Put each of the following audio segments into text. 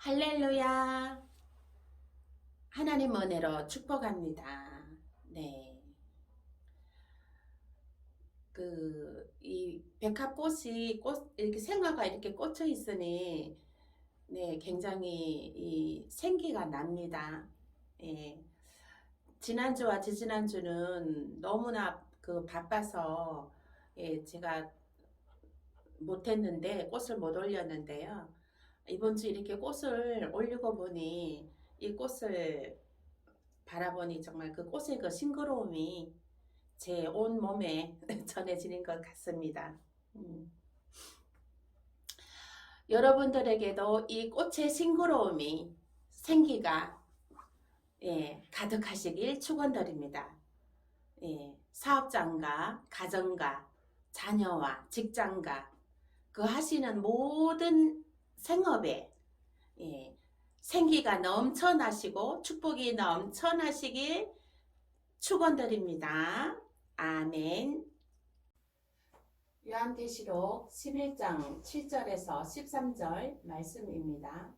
할렐루야. 하나님 은혜로 축복합니다. 네. 이 백합꽃이 이렇게 생화가 이렇게 꽂혀 있으니, 네, 굉장히 생기가 납니다. 예. 지난주와 지지난주는 너무나 바빠서, 예, 제가 못했는데, 꽃을 못 올렸는데요. 이번 주 이렇게 꽃을 올리고 보니, 이 꽃을 바라보니 정말 그 꽃의 그 싱그러움이 제 온 몸에 전해지는 것 같습니다. 여러분들에게도 이 꽃의 싱그러움이 생기가 가득하시길 축원드립니다. 사업장과 가정과 자녀와 직장과 그 하시는 모든 생업에 생기가 넘쳐나시고 축복이 넘쳐나시길 축원드립니다. 아멘. 요한계시록 11장 7절에서 13절 말씀입니다.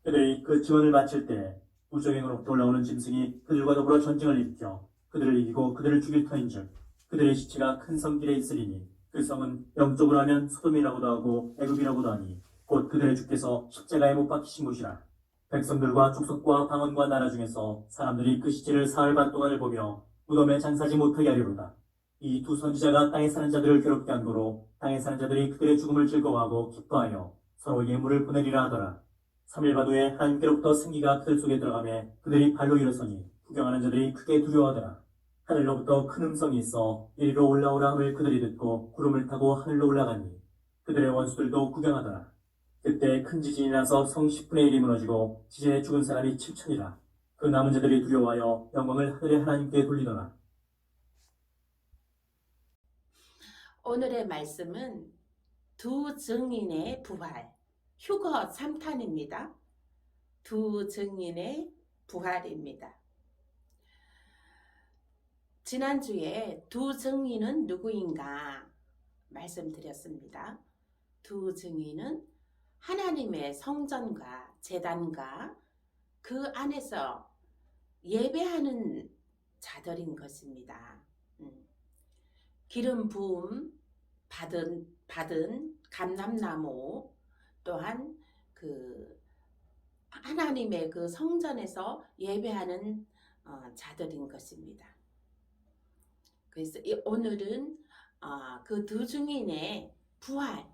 그들이 그 증언을 마칠 때 우정행으로부터 올라오는 짐승이 그들과 더불어 전쟁을 일으켜 그들을 이기고 그들을 죽일 터인즉 그들의 시체가 큰 성길에 있으리니 그 성은 영적으로 하면 소돔이라고도 하고 애굽이라고도 하니 곧 그들의 주께서 십자가에 못 박히신 곳이라. 백성들과 족속과 방언과 나라 중에서 사람들이 그 시체를 사흘 반 동안을 보며 무덤에 장사지 못하게 하리로다. 이 두 선지자가 땅에 사는 자들을 괴롭게 한 거로 땅에 사는 자들이 그들의 죽음을 즐거워하고 기뻐하여 서로 예물을 보내리라 하더라. 3일 반 후에 하나님께로부터 생기가 그들 속에 들어가매 그들이 발로 일어서니 구경하는 자들이 크게 두려워하더라. 하늘로부터 큰 음성이 있어 이리로 올라오라 함을 그들이 듣고 구름을 타고 하늘로 올라가니 그들의 원수들도 구경하더라. 그때 큰 지진이 나서 성 10분의 1이 무너지고 지진에 죽은 사람이 7천이라. 그 남은 자들이 두려워하여 영광을 하늘의 하나님께 돌리더라. 오늘의 말씀은 두 증인의 부활, 휴거 3탄입니다. 두 증인의 부활입니다. 지난주에 두 증인은 누구인가 말씀드렸습니다. 두 증인은 하나님의 성전과 제단과 그 안에서 예배하는 자들인 것입니다. 기름 부음 받은 감람나무, 또한 하나님의 그 성전에서 예배하는 자들인 것입니다. 그래서 오늘은 그 두 증인의 부활,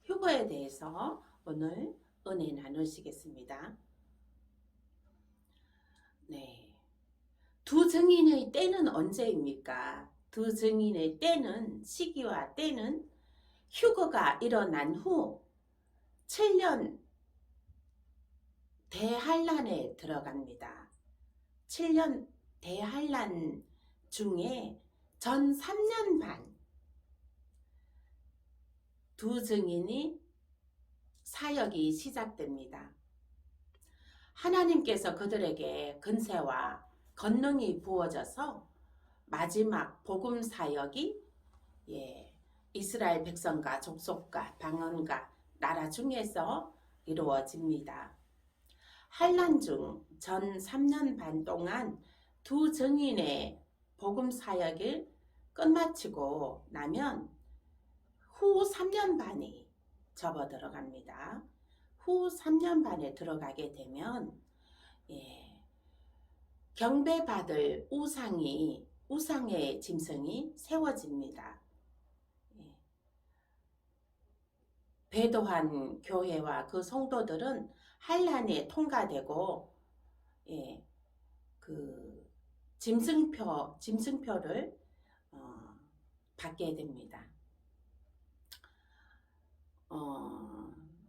휴거에 대해서 오늘 은혜 나누시겠습니다. 네. 두 증인의 때는 언제입니까? 두 증인의 때는, 시기와 때는 휴거가 일어난 후 7년 대환란에 들어갑니다. 7년 대환란 중에 전 3년 반 두 증인이 사역이 시작됩니다. 하나님께서 그들에게 근세와 권능이 부어져서 마지막 복음 사역이 이스라엘 백성과 족속과 방언과 나라 중에서 이루어집니다. 환란 중 전 3년 반 동안 두 증인의 복음 사역을 끝마치고 나면 후 3년 반이 접어 들어갑니다. 후 3년 반에 들어가게 되면 경배받을 우상의 짐승이 세워집니다. 배도한 교회와 그 성도들은 환란에 통과되고 그 짐승표를 받게 됩니다.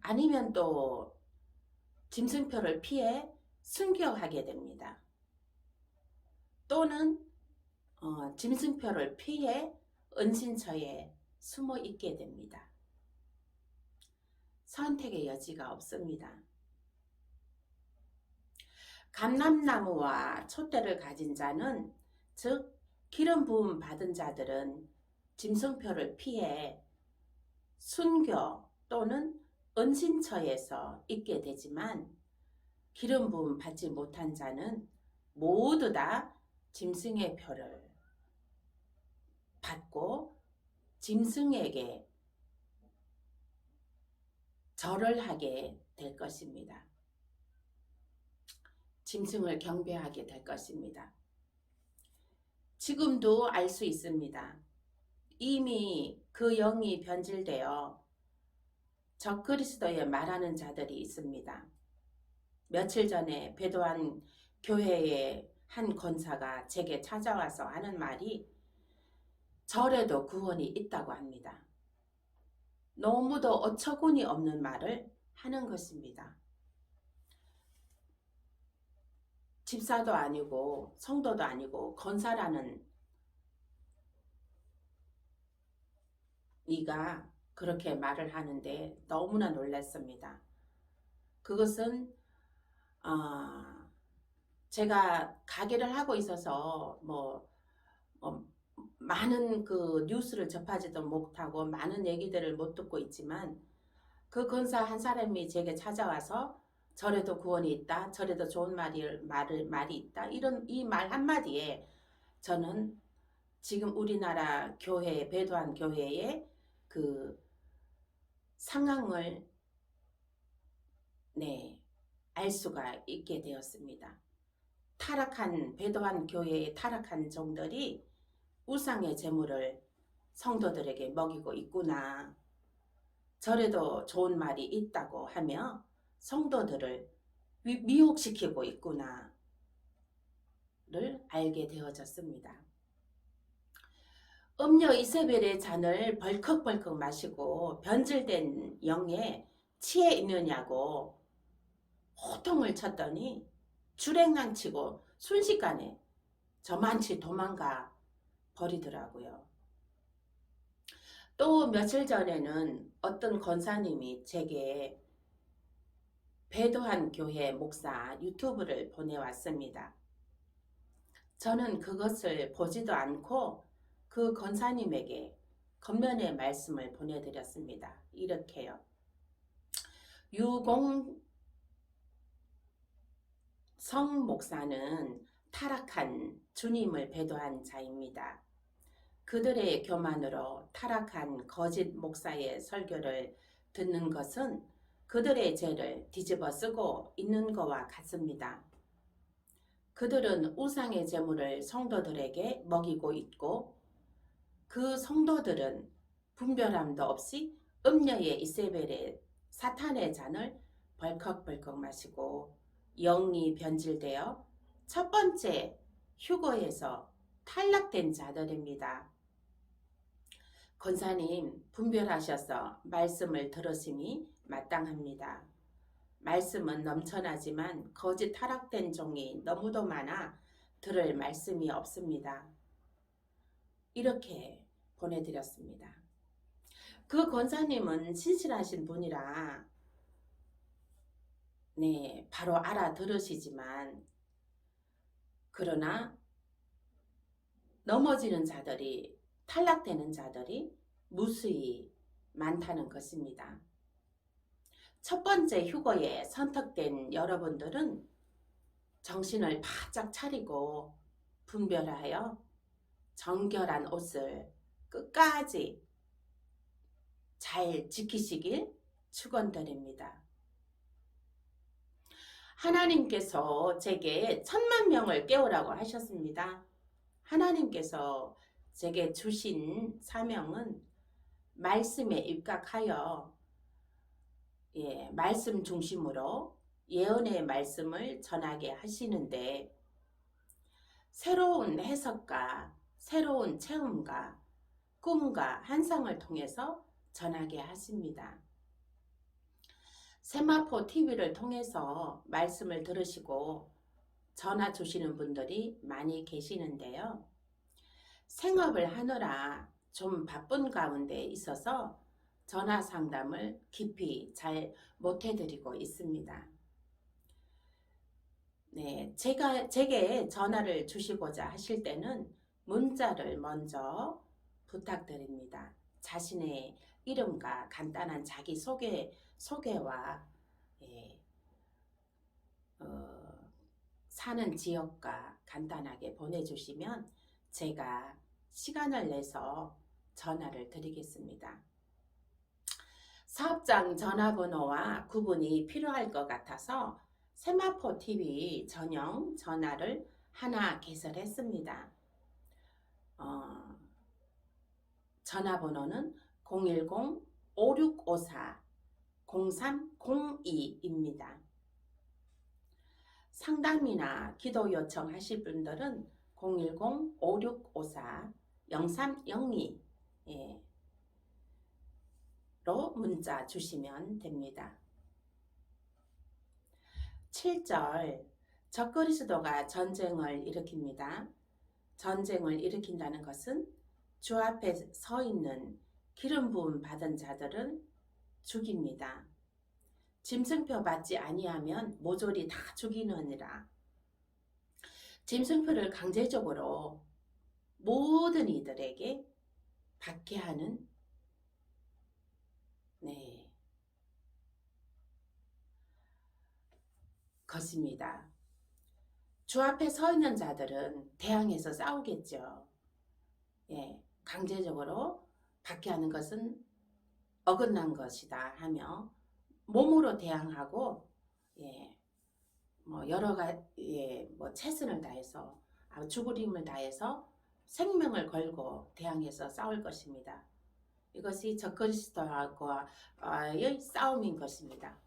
아니면 또 짐승표를 피해 순교하게 됩니다. 또는 짐승표를 피해 은신처에 숨어 있게 됩니다. 선택의 여지가 없습니다. 감람나무와 촛대를 가진 자는, 즉 기름 부음 받은 자들은 짐승표를 피해 순교 또는 은신처에서 있게 되지만 기름 부음 받지 못한 자는 모두 다 짐승의 표를 받고 짐승에게 절을 하게 될 것입니다. 짐승을 경배하게 될 것입니다. 지금도 알 수 있습니다. 이미 그 영이 변질되어 적그리스도에 말하는 자들이 있습니다. 며칠 전에 배도한 교회의 한 권사가 제게 찾아와서 하는 말이 절에도 구원이 있다고 합니다. 너무도 어처구니 없는 말을 하는 것입니다. 집사도 아니고 성도도 아니고 권사라는 이가 그렇게 말을 하는데 너무나 놀랐습니다. 그것은 제가 가게를 하고 있어서 많은 그 뉴스를 접하지도 못하고 많은 얘기들을 못 듣고 있지만 그 권사 한 사람이 제게 찾아와서 절에도 구원이 있다, 절에도 좋은 말이 있다, 이런 이 말 한마디에 저는 지금 우리나라 교회, 배도한 교회의 그 상황을 알 수가 있게 되었습니다. 타락한 배도한 교회의 타락한 종들이 우상의 제물을 성도들에게 먹이고 있구나. 절에도 좋은 말이 있다고 하며 성도들을 미혹시키고 있구나를 알게 되어졌습니다. 음료 이세벨의 잔을 벌컥벌컥 마시고 변질된 영에 취해 있느냐고 호통을 쳤더니 주랭랑치고 순식간에 저만치 도망가 버리더라고요. 또 며칠 전에는 어떤 권사님이 제게 배도한 교회 목사 유튜브를 보내왔습니다. 저는 그것을 보지도 않고 그 권사님에게 겉면의 말씀을 보내드렸습니다. 이렇게요. 유공성 목사는 타락한 주님을 배도한 자입니다. 그들의 교만으로 타락한 거짓 목사의 설교를 듣는 것은 그들의 죄를 뒤집어 쓰고 있는 것과 같습니다. 그들은 우상의 제물을 성도들에게 먹이고 있고 그 성도들은 분별함도 없이 음녀의 이세벨의 사탄의 잔을 벌컥벌컥 마시고 영이 변질되어 첫 번째 휴거에서 탈락된 자들입니다. 권사님 분별하셔서 말씀을 들으심이 마땅합니다. 말씀은 넘쳐나지만 거짓 타락된 종이 너무도 많아 들을 말씀이 없습니다. 이렇게 보내드렸습니다. 그 권사님은 신실하신 분이라 바로 알아들으시지만 그러나 넘어지는 자들이 탈락되는 자들이 무수히 많다는 것입니다. 첫 번째 휴거에 선택된 여러분들은 정신을 바짝 차리고 분별하여 정결한 옷을 끝까지 잘 지키시길 축원드립니다. 하나님께서 제게 10,000,000명을 깨우라고 하셨습니다. 하나님께서 제게 주신 사명은 말씀에 입각하여 말씀 중심으로 예언의 말씀을 전하게 하시는데 새로운 해석과 새로운 체험과 꿈과 환상을 통해서 전하게 하십니다. 세마포 TV를 통해서 말씀을 들으시고 전화 주시는 분들이 많이 계시는데요. 생업을 하느라 좀 바쁜 가운데 있어서 전화 상담을 깊이 잘 못해드리고 있습니다. 제게 전화를 주시고자 하실 때는 문자를 먼저 부탁드립니다. 자신의 이름과 간단한 자기소개 소개와 예, 사는 지역과 간단하게 보내주시면 제가 시간을 내서 전화를 드리겠습니다. 사업장 전화번호와 구분이 필요할 것 같아서 세마포 TV 전용 전화를 하나 개설했습니다. 전화번호는 010-5654-0302입니다. 상담이나 기도 요청하실 분들은 010-5654-0302 로 문자 주시면 됩니다. 7절 적그리스도가 전쟁을 일으킵니다. 전쟁을 일으킨다는 것은 주 앞에 서 있는 기름 부음 받은 자들을 죽입니다. 짐승표 받지 아니하면 모조리 다 죽이느니라. 짐승표를 강제적으로 모든 이들에게 받게 하는 것입니다. 주 앞에 서 있는 자들은 대항해서 싸우겠죠. 강제적으로 받게 하는 것은 어긋난 것이다 하며 몸으로 대항하고 여러 가지 최선을 다해서 죽을 힘을 다해서 생명을 걸고 대항해서 싸울 것입니다. 이것이 적그리스도와의 싸움인 것입니다.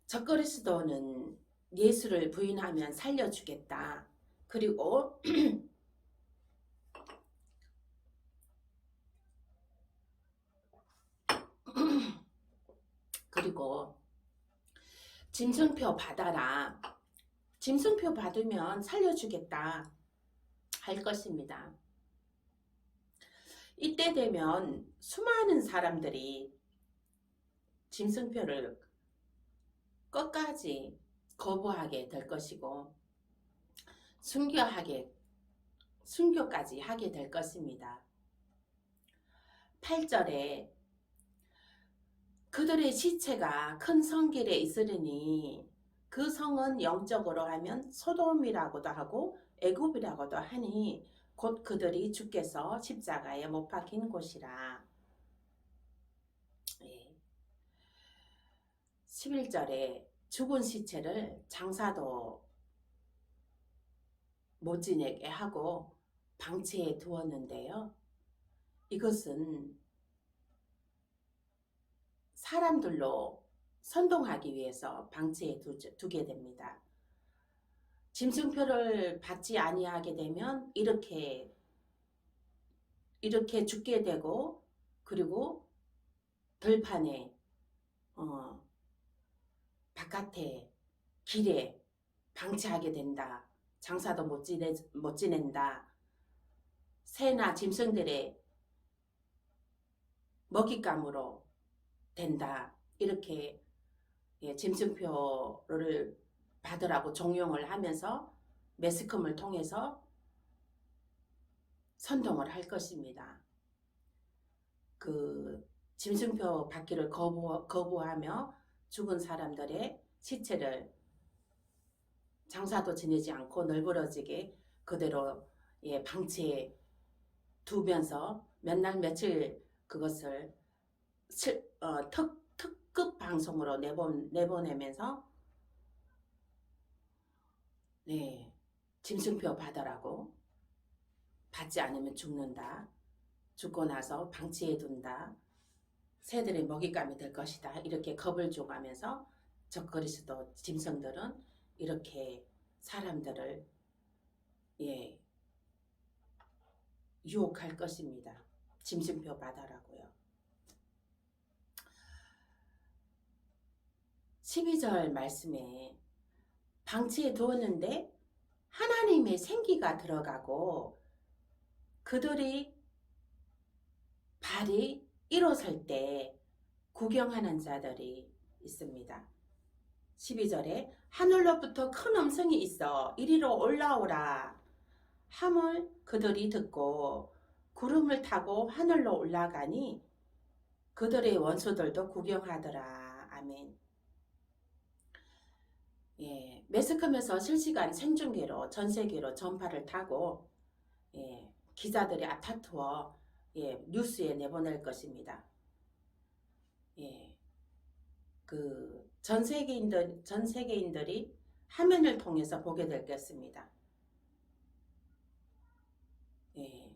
적그리스도는 예수를 부인하면 살려주겠다. 그리고 짐승표 받아라. 짐승표 받으면 살려주겠다 할 것입니다. 이때 되면 수많은 사람들이 짐승표를 끝까지 거부하게 될 것이고 순교까지 하게 될 것입니다. 8절에 그들의 시체가 큰 성길에 있으리니 그 성은 영적으로 하면 소돔이라고도 하고 애굽이라고도 하니 곧 그들이 주께서 십자가에 못 박힌 곳이라. 11절에 죽은 시체를 장사도 못 지내게 하고 방치해 두었는데요. 이것은 사람들로 선동하기 위해서 방치해 두게 됩니다. 짐승표를 받지 아니하게 되면 이렇게 죽게 되고 그리고 들판에 바깥에 길에 방치하게 된다. 장사도 못 지낸다. 새나 짐승들의 먹잇감으로 된다. 이렇게 짐승표를 받으라고 종용을 하면서 매스컴을 통해서 선동을 할 것입니다. 그 짐승표 받기를 거부하며 죽은 사람들의 시체를 장사도 지내지 않고 널브러지게 그대로 방치해 두면서 몇 날 며칠 그것을 특급 방송으로 내보내면서 짐승표 받으라고 받지 않으면 죽는다. 죽고 나서 방치해 둔다. 새들의 먹잇감이 될 것이다. 이렇게 겁을 줘가면서 적그리스도 짐승들은 이렇게 사람들을 유혹할 것입니다. 짐승표 받아라고요. 12절 말씀에 방치해 두었는데 하나님의 생기가 들어가고 그들이 발이 일어설 때 구경하는 자들이 있습니다. 12절에 하늘로부터 큰 음성이 있어 이리로 올라오라 함을 그들이 듣고 구름을 타고 하늘로 올라가니 그들의 원수들도 구경하더라. 아멘. 예, 매스컴에서 실시간 생중계로 전 세계로 전파를 타고 예, 기자들이 앞다투어 예, 뉴스에 내보낼 것입니다. 예, 그 전 세계인들이 화면을 통해서 보게 될 것입니다. 예,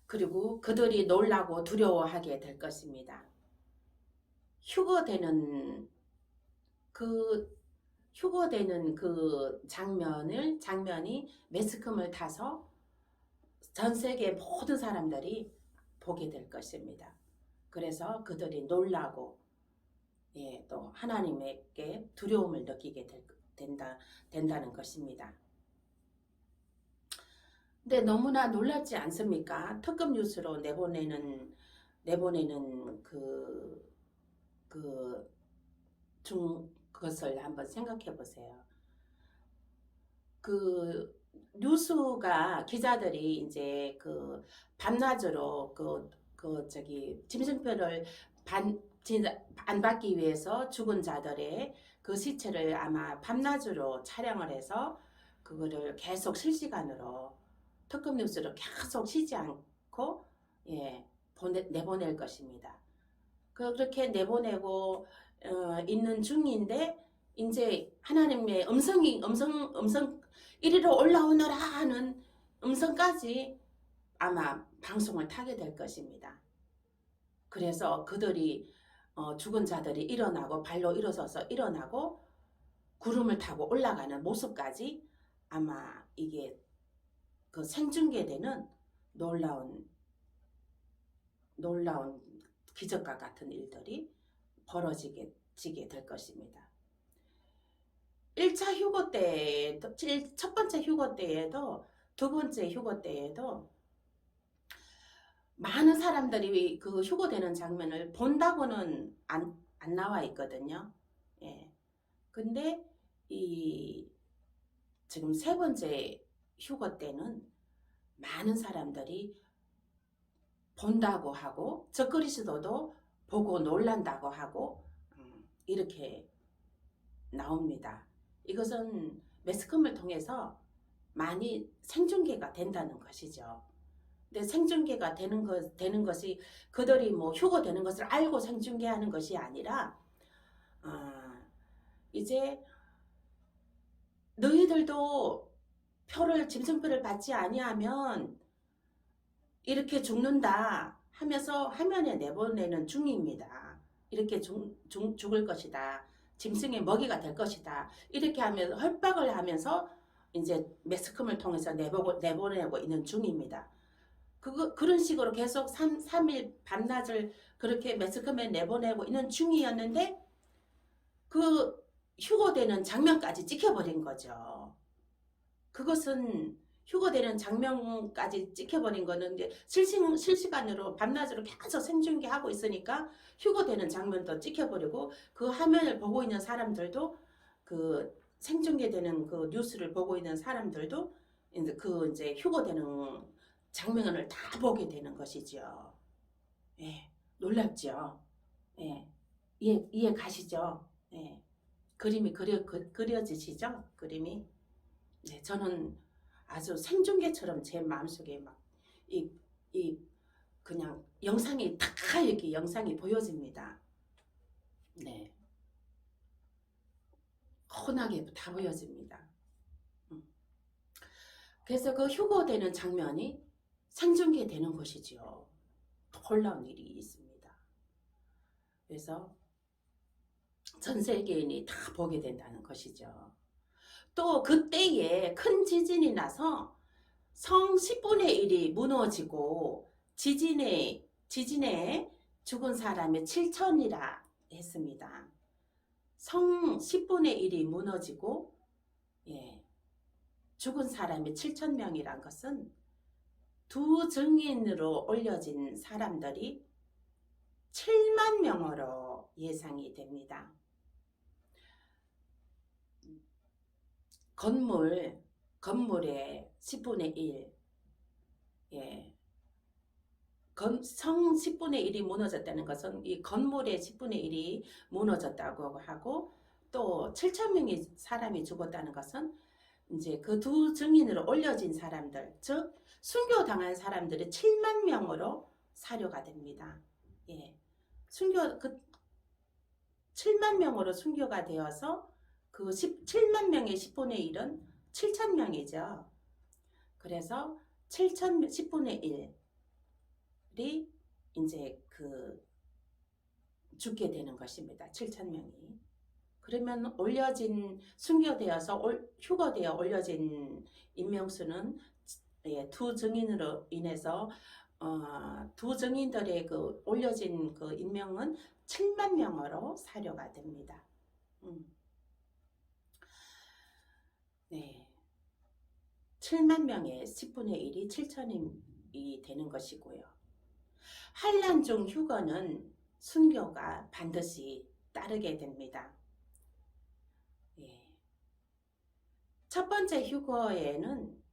그리고 그들이 놀라고 두려워하게 될 것입니다. 휴거되는 그 휴거되는 그 장면이 매스컴을 타서 전 세계 모든 사람들이 보게 될 것입니다. 그래서 그들이 놀라고 예, 또 하나님에게 두려움을 느끼게 된다는 것입니다. 근데 너무나 놀랍지 않습니까? 특급 뉴스로 내보내는 그것을 한번 생각해 보세요. 그 뉴스가 기자들이 이제 그 밤낮으로 짐승표를 안 받기 위해서 죽은 자들의 그 시체를 아마 밤낮으로 촬영을 해서 그거를 계속 실시간으로 특급 뉴스로 계속 쉬지 않고 예, 내보낼 것입니다. 그렇게 내보내고 있는 중인데 이제 하나님의 음성 이리로 올라오너라 하는 음성까지 아마 방송을 타게 될 것입니다. 그래서 그들이 죽은 자들이 일어나고 발로 일어서서 일어나고 구름을 타고 올라가는 모습까지 아마 이게 그 생중계되는 놀라운 기적과 같은 일들이 벌어지게 될 것입니다. 1차 휴거 때에도, 첫 번째 휴거 때에도, 두 번째 휴거 때에도 많은 사람들이 그 휴거되는 장면을 본다고는 안 나와 있거든요. 예. 근데 지금 세 번째 휴거 때는 많은 사람들이 본다고 하고 저 그리스도도 보고 놀란다고 하고 이렇게 나옵니다. 이것은 매스컴을 통해서 많이 생중계가 된다는 것이죠. 근데 생중계가 되는 것이 그들이 뭐 휴거되는 것을 알고 생중계하는 것이 아니라 이제 너희들도 짐승표를 받지 아니하면 이렇게 죽는다 하면서 화면에 내보내는 중입니다. 이렇게 죽을 것이다. 짐승의 먹이가 될 것이다. 이렇게 하면서 협박을 하면서 이제 매스컴을 통해서 내보내고 있는 중입니다. 그런 식으로 계속 3일 밤낮을 그렇게 매스컴에 내보내고 있는 중이었는데 그 휴거되는 장면까지 찍혀버린 거죠. 그것은 휴거되는 장면까지 찍혀버린 거는 이제 실시간으로 밤낮으로 계속 생중계하고 있으니까 휴거되는 장면도 찍혀버리고 그 화면을 보고 있는 사람들도 그 생중계되는 그 뉴스를 보고 있는 사람들도 이제 휴거되는 장면을 다 보게 되는 것이죠. 예, 놀랍죠. 예, 이해 가시죠? 예, 그림이 그려지시죠? 그림이. 네, 저는 아주 생중계처럼 제 마음속에 막 그냥 영상이 다 이렇게 영상이 보여집니다. 네, 훤하게 다 보여집니다. 그래서 그 휴거되는 장면이 생중계되는 것이죠. 놀라운 일이 있습니다. 그래서 전 세계인이 다 보게 된다는 것이죠. 또 그때에 큰 지진이 나서 성 10분의 1이 무너지고 지진에 죽은 사람이 7천이라 했습니다. 성 10분의 1이 무너지고 예, 죽은 사람이 7천 명이란 것은 두 증인으로 올려진 사람들이 7만 명으로 예상이 됩니다. 건물의 10분의 1, 예, 성 10분의 1이 무너졌다는 것은 이 건물의 10분의 1이 무너졌다고 하고, 또 7천 명의 사람이 죽었다는 것은 이제 그 두 증인으로 올려진 사람들, 즉 순교당한 사람들이 7만 명으로 사료가 됩니다. 예. 순교 그 7만 명으로 순교가 되어서 그 7만 명의 10분의 1은 7천 명이죠. 그래서 7천 10분의 1이 이제 그 죽게 되는 것입니다. 7천 명이. 그러면 올려진 순교되어서 휴거되어 올려진 인명수는 두 증인으로 인해서 두 증인들의 그 올려진 그 인명은 7만 명으로 사료가 됩니다. 네, 7만 명의 10분의 1이 7천이 되는 것이고요. 환난 중 휴거는 순교가 반드시 따르게 됩니다. 예. 첫 번째 휴거에는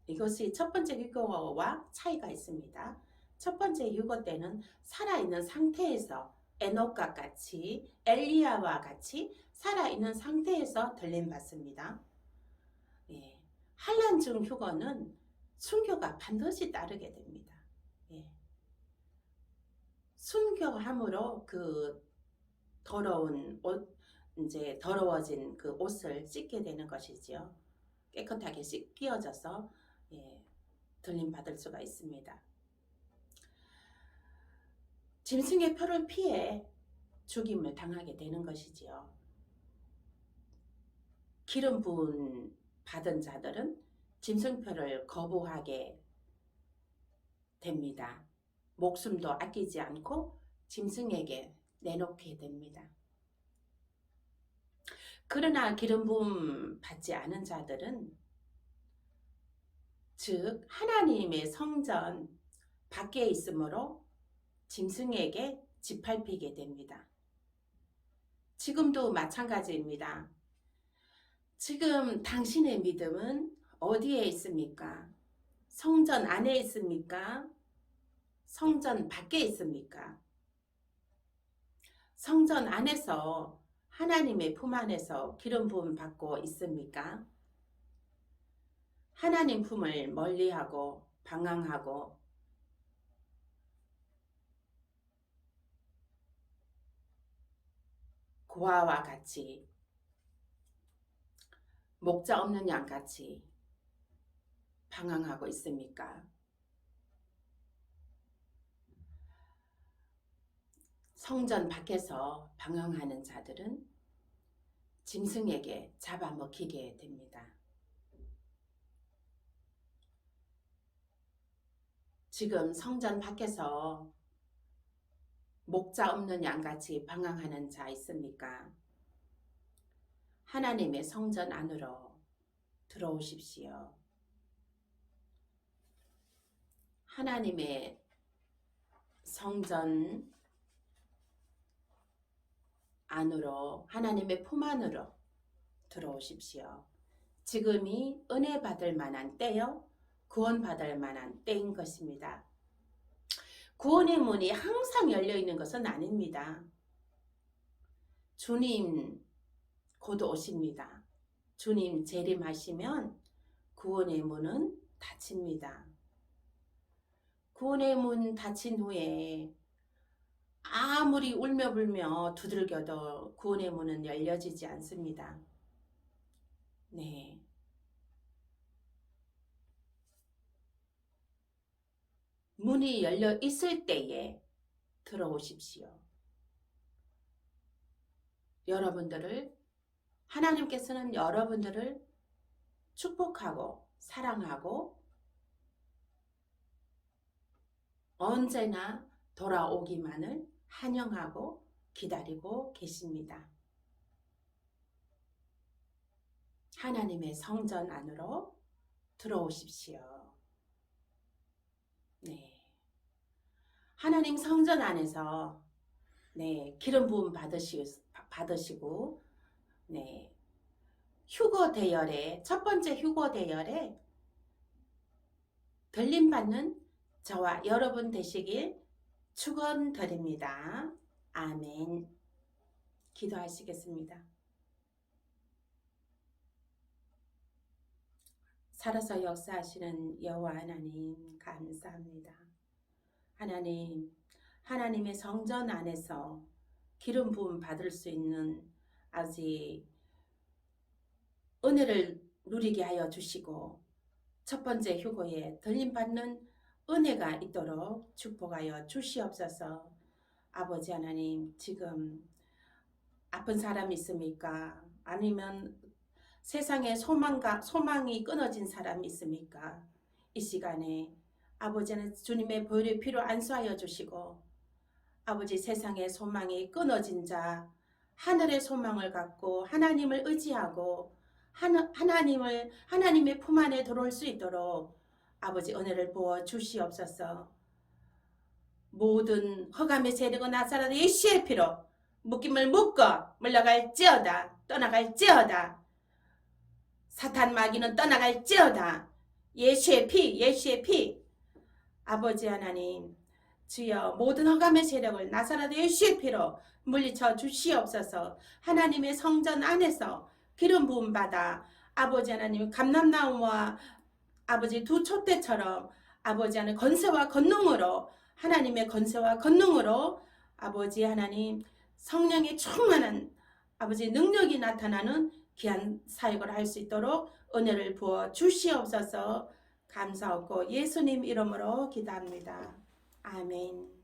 이것이 첫 번째 휴거와 차이가 있습니다. 첫 번째 휴거 때는 살아있는 상태에서 에녹과 같이 엘리야와 같이 살아있는 상태에서 들림받습니다. 예. 환난 중 휴거는 순교가 반드시 따르게 됩니다. 예. 순교함으로 그 더러운 옷, 이제 더러워진 그 옷을 씻게 되는 것이지요. 깨끗하게 끼어져서 들림 받을 수가 있습니다. 짐승의 표를 피해 죽임을 당하게 되는 것이지요. 기름 부은 받은 자들은 짐승표를 거부하게 됩니다. 목숨도 아끼지 않고 짐승에게 내놓게 됩니다. 그러나 기름 부음 받지 않은 자들은, 즉 하나님의 성전 밖에 있으므로 짐승에게 짓밟히게 됩니다. 지금도 마찬가지입니다. 지금 당신의 믿음은 어디에 있습니까? 성전 안에 있습니까? 성전 밖에 있습니까? 성전 안에서 하나님의 품 안에서 기름 부음 받고 있습니까? 하나님 품을 멀리하고 방황하고 고아와 같이, 목자 없는 양같이 방황하고 있습니까? 성전 밖에서 방황하는 자들은 짐승에게 잡아먹히게 됩니다. 지금 성전 밖에서 목자 없는 양같이 방황하는 자 있습니까? 하나님의 성전 안으로 들어오십시오. 하나님의 성전 안으로, 하나님의 품 안으로 들어오십시오. 지금이 은혜 받을 만한 때요, 구원 받을 만한 때인 것입니다. 구원의 문이 항상 열려 있는 것은 아닙니다. 주님 곧 오십니다. 주님 재림하시면 구원의 문은 닫힙니다. 구원의 문 닫힌 후에 아무리 울며 불며 두들겨도 구원의 문은 열려지지 않습니다. 네. 문이 열려 있을 때에 들어오십시오. 하나님께서는 여러분들을 축복하고 사랑하고 언제나 돌아오기만을 환영하고 기다리고 계십니다. 하나님의 성전 안으로 들어오십시오. 네. 하나님 성전 안에서 기름 부음 받으시고 휴거 대열에, 첫 번째 휴거 대열에 들림 받는 저와 여러분 되시길 축원드립니다. 아멘. 기도하시겠습니다. 살아서 역사하시는 여호와 하나님 감사합니다. 하나님, 하나님의 성전 안에서 기름 부음 받을 수 있는 아직 은혜를 누리게 하여 주시고 첫 번째 휴거에 들림받는 은혜가 있도록 축복하여 주시옵소서. 아버지 하나님, 지금 아픈 사람이 있습니까? 아니면 세상에 소망이 끊어진 사람이 있습니까? 이 시간에 아버지는 주님의 보혈의 피로 안수하여 주시고 아버지 세상의 소망이 끊어진 자, 하늘의 소망을 갖고 하나님을 의지하고 하나님의 품 안에 들어올 수 있도록 아버지 은혜를 부어 주시옵소서. 모든 흑암의 세력은 나사렛 예수의 피로 묶임을 묶어 물러갈지어다. 떠나갈지어다. 사탄 마귀는 떠나갈지어다. 예수의 피. 아버지 하나님, 주여 모든 흑암의 세력을 나사렛 예수의 피로 물리쳐 주시옵소서. 하나님의 성전 안에서 기름 부음 받아 아버지 하나님 감람나무와 아버지 두 촛대처럼 아버지 하나님 건세와 권능으로 하나님의 건세와 권능으로 아버지 하나님 성령의 충만한 아버지 능력이 나타나는 귀한 사역을 할 수 있도록 은혜를 부어 주시옵소서. 감사하고 예수님 이름으로 기도합니다. 아멘.